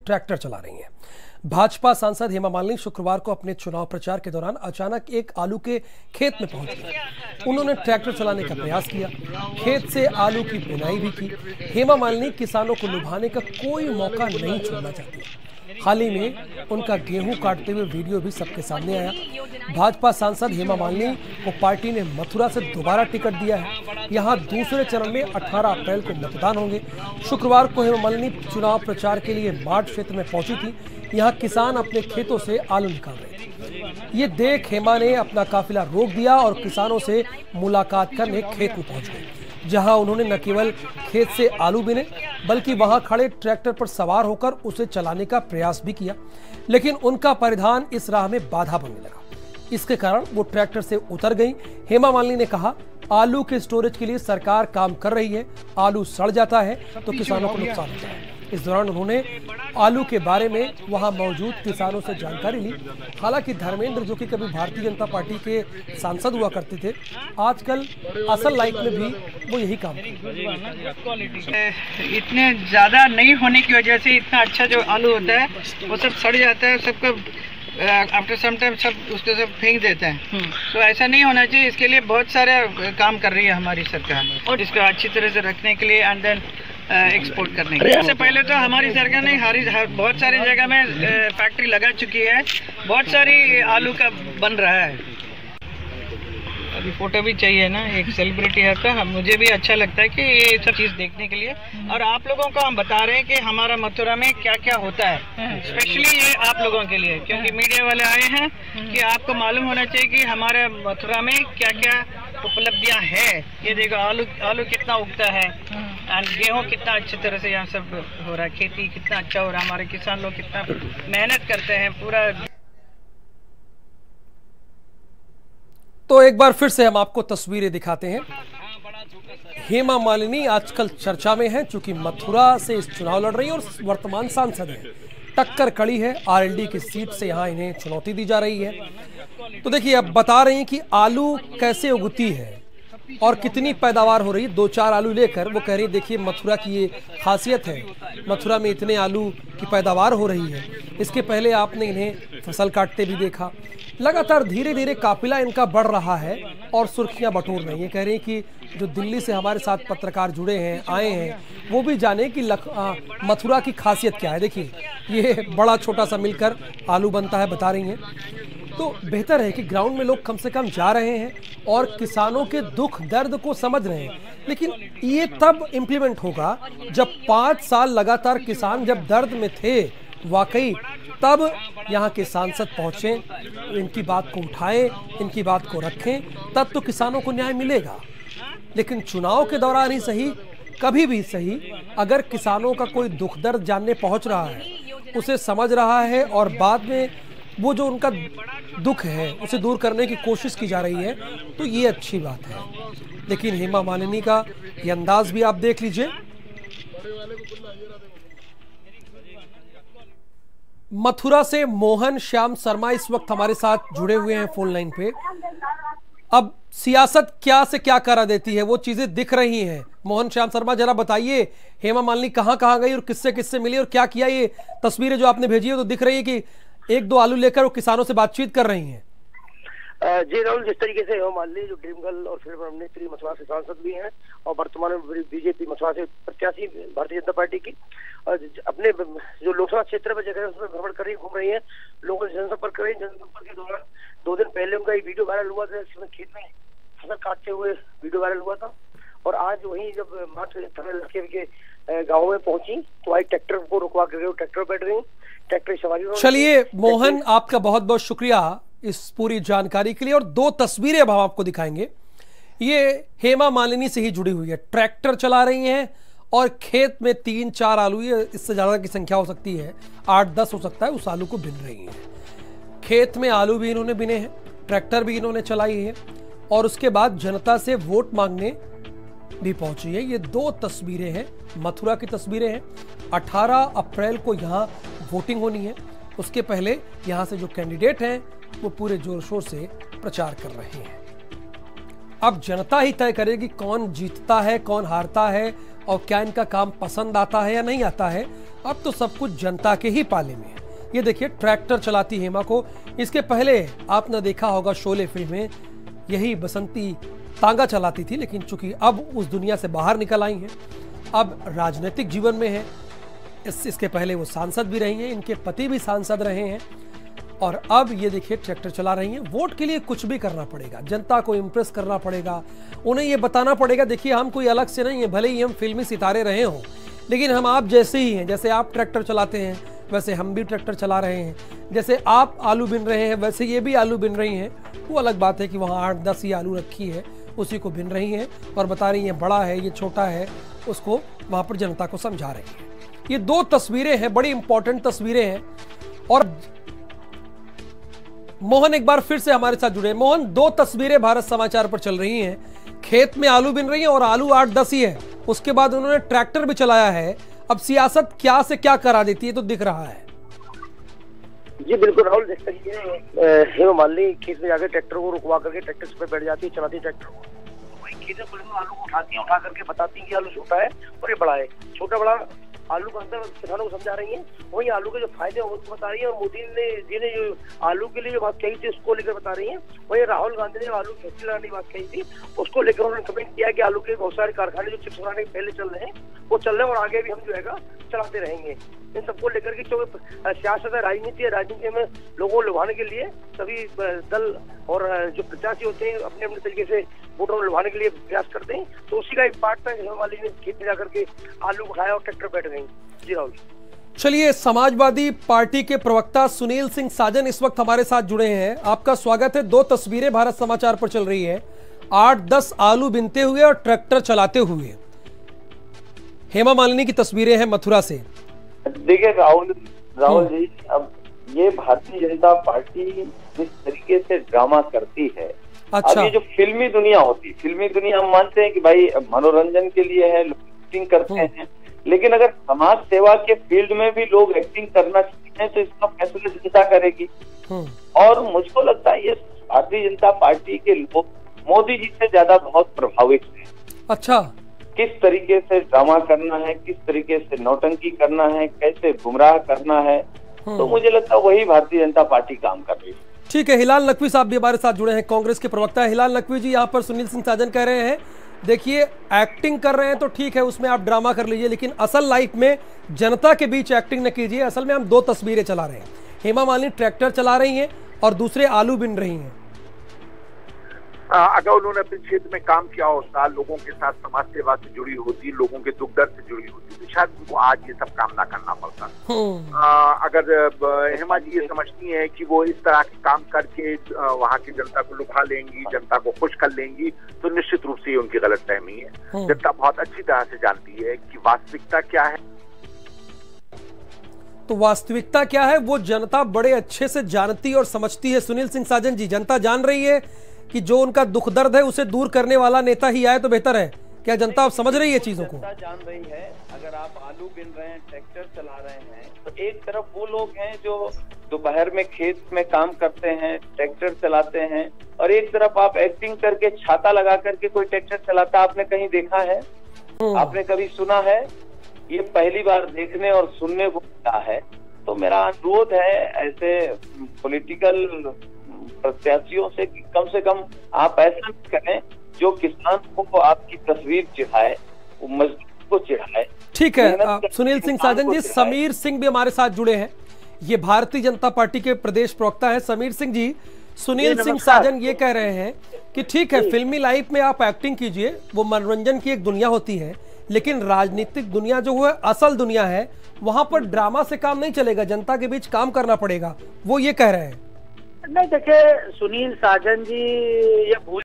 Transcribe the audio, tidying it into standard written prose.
Tractor चला रही हैं। भाजपा सांसद हेमा मालिनी शुक्रवार को अपने चुनाव प्रचार के दौरान अचानक एक आलू के खेत में पहुंच गई। उन्होंने ट्रैक्टर चलाने का प्रयास किया, खेत से आलू की बुनाई भी की। हेमा मालिनी किसानों को लुभाने का कोई मौका नहीं छोड़ना चाहती। हाल ही में उनका गेहूं काटते हुए वीडियो भी सबके सामने आया। भाजपा सांसद हेमा मालिनी को पार्टी ने मथुरा से दोबारा टिकट दिया है। यहां दूसरे चरण में 18 अप्रैल को मतदान होंगे। शुक्रवार को हेमा मालिनी चुनाव प्रचार के लिए माठ क्षेत्र में पहुंची थी। यहाँ किसान अपने खेतों से आलू निकाल रहे थे। ये देख हेमा ने अपना काफिला रोक दिया और किसानों से मुलाकात करने खेत में पहुंच गए, जहां उन्होंने न केवल खेत से आलू बिने बल्कि वहां खड़े ट्रैक्टर पर सवार होकर उसे चलाने का प्रयास भी किया, लेकिन उनका परिधान इस राह में बाधा बनने लगा। इसके कारण वो ट्रैक्टर से उतर गई। हेमा मालिनी ने कहा, आलू के स्टोरेज के लिए सरकार काम कर रही है, आलू सड़ जाता है तो किसानों को नुकसान होता है। इस दौरान उन्होंने आलू के बारे में वहां मौजूद किसानों से जानकारी ली। हालांकि धर्मेंद्र, जो कि कभी भारतीय जनता पार्टी के सांसद हुआ करते थे, आजकल असल लाइफ में भी वो यही काम करते हैं। इतने ज़्यादा नहीं होने की वजह से इतना अच्छा जो आलू होता है वो सब सड़ जाता है, सबको आफ्टर सम टाइम सब उसको सब फेंक देते हैं। तो ऐसा नहीं होना चाहिए। इसके लिए बहुत सारे काम कर रही है हमारी सरकार, और इसको अच्छी तरह से रखने के लिए एंड देन एक्सपोर्ट करने के लिए। इससे पहले तो हमारी सरकार ने बहुत सारी जगह में फैक्ट्री लगा चुकी है, बहुत सारी आलू का बन रहा है। अभी फोटो भी चाहिए ना, एक सेलिब्रिटी है तो मुझे भी अच्छा लगता है कि ये सब चीज़ देखने के लिए, और आप लोगों को हम बता रहे हैं कि हमारा मथुरा में क्या क्या होता है, स्पेशली ये आप लोगों के लिए, क्योंकि मीडिया वाले आए हैं कि आपको मालूम होना चाहिए कि हमारे मथुरा में क्या क्या उपलब्धियां हैं। ये देखो आलू कितना उगता है, एंड गेहूँ कितना अच्छी तरह से यहाँ सब हो रहा है, खेती कितना अच्छा हो रहा है, हमारे किसान लोग कितना मेहनत करते हैं पूरा। तो एक बार फिर से हम आपको तस्वीरें दिखाते हैं। हेमा मालिनी आजकल चर्चा में है, चूंकि मथुरा से इस चुनाव लड़ रही है और वर्तमान सांसद है। टक्कर कड़ी है, आरएलडी की सीट से यहां इन्हें चुनौती दी जा रही है। तो देखिए, अब बता रही हैं कि आलू कैसे उगती है और कितनी पैदावार हो रही है। 2-4 आलू लेकर वो कह रही है, देखिए मथुरा की ये खासियत है, मथुरा में इतने आलू की पैदावार हो रही है। इसके पहले आपने इन्हें फसल काटते भी देखा। लगातार धीरे धीरे काफिला इनका बढ़ रहा है और सुर्खियां बटोर रही है। कह रही है कि जो दिल्ली से हमारे साथ पत्रकार जुड़े हैं, आए हैं, वो भी जाने कि मथुरा की खासियत क्या है। देखिए, ये बड़ा छोटा सा मिलकर आलू बनता है, बता रही हैं। तो बेहतर है कि ग्राउंड में लोग कम से कम जा रहे हैं और किसानों के दुख दर्द को समझ रहे हैं। लेकिन ये तब इम्प्लीमेंट होगा जब 5 साल लगातार किसान जब दर्द में थे, वाकई तब यहाँ के सांसद पहुँचे, इनकी बात को उठाएं, इनकी बात को रखें, तब तो किसानों को न्याय मिलेगा। लेकिन चुनाव के दौरान ही सही, कभी भी सही, अगर किसानों का कोई दुख दर्द जानने पहुँच रहा है, उसे समझ रहा है और बाद में वो जो उनका दुख है उसे दूर करने की कोशिश की जा रही है, तो ये अच्छी बात है। लेकिन हेमा मालिनी का ये अंदाज भी आप देख लीजिए। मथुरा से मोहन श्याम शर्मा इस वक्त हमारे साथ जुड़े हुए हैं फोन लाइन पे। अब सियासत क्या से क्या करा देती है, वो चीजें दिख रही हैं। मोहन श्याम शर्मा, जरा बताइए, हेमा मालिनी कहाँ कहाँ गई और किससे किससे मिली और क्या किया? ये तस्वीरें जो आपने भेजी है तो दिख रही है कि 1-2 आलू लेकर वो किसानों से बातचीत कर रही हैं। जी राहुल, जिस तरीके से हेमा मालिनी जो ड्रीम गर्ल और फिल्म अभिनेत्री मथुरा से सांसद भी हैं और वर्तमान में बीजेपी मथुरा से प्रत्याशी भारतीय जनता पार्टी की, अपने जो लोकसभा क्षेत्र में जगह उसमें भ्रमण कर रही, घूम रही है, लोगों से जनसंपर्क कर रही है। जनसंपर्क के दौरान 2 दिन पहले उनका एक वीडियो वायरल हुआ था, जिसमें खेत में फसल काटते हुए वीडियो वायरल हुआ था। और आज वहीं जब माठ इलाके के गाँव में पहुंची तो आज ट्रैक्टर को रुकवा कर ट्रैक्टर बैठ रही, ट्रैक्टर सवारी। चलिए मोहन, आपका बहुत बहुत शुक्रिया इस पूरी जानकारी के लिए। और 2 तस्वीरें अब हम आपको दिखाएंगे। ये हेमा मालिनी से ही जुड़ी हुई है, ट्रैक्टर चला रही हैं और खेत में 3-4 आलू, ये इससे ज्यादा की संख्या हो सकती है, 8-10 हो सकता है, उस आलू को बिन रही हैं। खेत में आलू भी इन्होंने बिने हैं, ट्रैक्टर भी इन्होंने चलाई है और उसके बाद जनता से वोट मांगने भी पहुंची है। ये 2 तस्वीरें हैं, मथुरा की तस्वीरें हैं। 18 अप्रैल को यहाँ वोटिंग होनी है। उसके पहले यहाँ से जो कैंडिडेट हैं वो पूरे जोर शोर से प्रचार कर रहे हैं। अब जनता ही तय करेगी कौन जीतता है, कौन हारता है और क्या इनका काम पसंद आता है या नहीं आता है। अब तो सब कुछ जनता के ही पाले में है। ये देखिए ट्रैक्टर चलाती हेमा को, इसके पहले आपने देखा होगा शोले फिल्म में यही बसंती तांगा चलाती थी, लेकिन चूंकि अब उस दुनिया से बाहर निकल आई हैं, अब राजनीतिक जीवन में है। इसके पहले वो सांसद भी रही हैं, इनके पति भी सांसद रहे हैं, और अब ये देखिए ट्रैक्टर चला रही हैं। वोट के लिए कुछ भी करना पड़ेगा, जनता को इम्प्रेस करना पड़ेगा, उन्हें ये बताना पड़ेगा देखिए हम कोई अलग से नहीं है, भले ही हम फिल्मी सितारे रहे हों, लेकिन हम आप जैसे ही हैं। जैसे आप ट्रैक्टर चलाते हैं वैसे हम भी ट्रैक्टर चला रहे हैं, जैसे आप आलू बिन रहे हैं वैसे ये भी आलू बिन रही हैं। वो अलग बात है कि वहाँ 8-10 ही आलू रखी है, उसी को बिन रही हैं और बता रही हैं बड़ा है ये छोटा है, उसको वहाँ पर जनता को समझा रही हैं। ये 2 तस्वीरें हैं, बड़ी इंपॉर्टेंट तस्वीरें हैं। और मोहन एक बार फिर से हमारे साथ जुड़े। मोहन, 2 तस्वीरें भारत समाचार पर चल रही हैं, खेत में आलू बिन रही हैं और आलू 8-10 ही है, उसके बाद उन्होंने ट्रैक्टर भी चलाया है। अब सियासत क्या से क्या करा देती है तो दिख रहा है। जी बिल्कुल राहुल, जिस तरीके हेमा मालिनी खेत में जाकर ट्रैक्टर को रुकवा करके ट्रैक्टर पे बैठ जाती है, चलाती है ट्रैक्टर को, वही खेत में आलू को उठाती है, उठा करके बताती है कि आलू छोटा है और ये बड़ा है। छोटा बड़ा आलू का अंतर किसानों को समझा रही है, वही आलू के जो फायदे हैं उसको बता रही है। और मोदी जी ने जो आलू के लिए जो बात कही थी उसको लेकर बता रही है। वही राहुल गांधी ने आलू खेती लगाने की बात कही थी, उसको लेकर उन्होंने कमेंट किया कि आलू के बहुत सारे कारखाने जो चिप्स बनाने के पहले चल रहे हैं वो चल रहे हैं और आगे भी हम जो है चलाते रहेंगे। इन सबको लेकर के जो सियासत है, राजनीति है, राजनीति में लोगों को लुभाने के लिए सभी दल और जो प्रत्याशी होते हैं अपने अपने तरीके से वोटों को लुभाने के लिए प्रयास करते हैं। तो उसी का एक पार्ट था हेमा मालिनी ने खेत में जाकर के आलू उठाया और ट्रैक्टर बैठ गई। जी राहुल। चलिए, समाजवादी पार्टी के प्रवक्ता सुनील सिंह साजन इस वक्त हमारे साथ जुड़े हैं। आपका स्वागत है। 2 तस्वीरें भारत समाचार पर चल रही है, 8-10 आलू बिनते हुए और ट्रैक्टर चलाते हुए। हेमा मालिनी की तस्वीरें हैं मथुरा से। देखिए राहुल जी, अब ये भारतीय जनता पार्टी जिस तरीके से ड्रामा करती है, अच्छा। अब ये जो फिल्मी दुनिया होती है, फिल्मी दुनिया हम मानते हैं कि भाई मनोरंजन के लिए है, एक्टिंग करते हैं, लेकिन अगर समाज सेवा के फील्ड में भी लोग एक्टिंग करना चाहते हैं तो इसका फैसला जनता करेगी। और मुझको लगता है ये भारतीय जनता पार्टी के लोग मोदी जी से ज्यादा बहुत प्रभावित हैं। अच्छा, किस तरीके से ड्रामा करना है, किस तरीके से नौटंकी करना है, कैसे गुमराह करना है, तो मुझे लगता है वही भारतीय जनता पार्टी काम कर रही है। ठीक है। हिलाल नकवी साहब भी हमारे साथ जुड़े हैं, कांग्रेस के प्रवक्ता है। हिलाल नकवी जी, यहाँ पर सुनील सिंह साजन कह रहे हैं देखिए एक्टिंग कर रहे हैं तो ठीक है, उसमें आप ड्रामा कर लीजिए, लेकिन असल लाइफ में जनता के बीच एक्टिंग न कीजिए। असल में हम 2 तस्वीरें चला रहे हैं, हेमा मालिनी ट्रैक्टर चला रही हैं और दूसरे आलू बिन रही हैं। अगर उन्होंने अपने क्षेत्र में काम किया होता, लोगों के साथ समाज सेवा से जुड़ी होती, लोगों के दुख दर्द से जुड़ी होती, तो शायद उनको आज ये सब काम ना करना पड़ता। अगर हेमा जी ये समझती हैं कि वो इस तरह के काम करके वहाँ की जनता को लुभा लेंगी, जनता को खुश कर लेंगी, तो निश्चित रूप से ये उनकी गलतफहमी है। जनता बहुत अच्छी तरह से जानती है कि वास्तविकता क्या है। तो वास्तविकता क्या है वो जनता बड़े अच्छे से जानती और समझती है। सुनील सिंह साजन जी, जनता जान रही है कि जो उनका दुख दर्द है उसे दूर करने वाला नेता ही आए तो बेहतर है। क्या जनता अब समझ रही है चीजों को? जनता जान रही है। अगर आप आलू बिन रहे हैं, ट्रैक्टर चला रहे हैं, तो एक तरफ वो लोग हैं जो दोपहर में खेत में काम करते हैं, ट्रैक्टर चलाते हैं, और एक तरफ आप एक्टिंग करके छाता लगा करके कोई ट्रैक्टर चलाता आपने कहीं देखा है? आपने कभी सुना है? ये पहली बार देखने और सुनने को मिला है। तो मेरा अनुरोध है ऐसे पॉलिटिकल प्रत्याशियों से कि कम आप ऐसा करें जो किसान को आपकी तस्वीर चिढ़ाए, वो मजदूर को चिढ़ाए। ठीक है। सुनील सिंह साजन जी, समीर सिंह भी हमारे साथ जुड़े हैं, ये भारतीय जनता पार्टी के प्रदेश प्रवक्ता है। समीर सिंह जी, सुनील सिंह साजन ये कह रहे हैं कि ठीक है, फिल्मी लाइफ में आप एक्टिंग कीजिए, वो मनोरंजन की एक दुनिया होती है, लेकिन राजनीतिक दुनिया जो है असल दुनिया है, वहां पर ड्रामा से काम नहीं चलेगा, जनता के बीच काम करना पड़ेगा, वो ये कह रहे हैं। नहीं, देखिए सुनील साजन जी ये भूल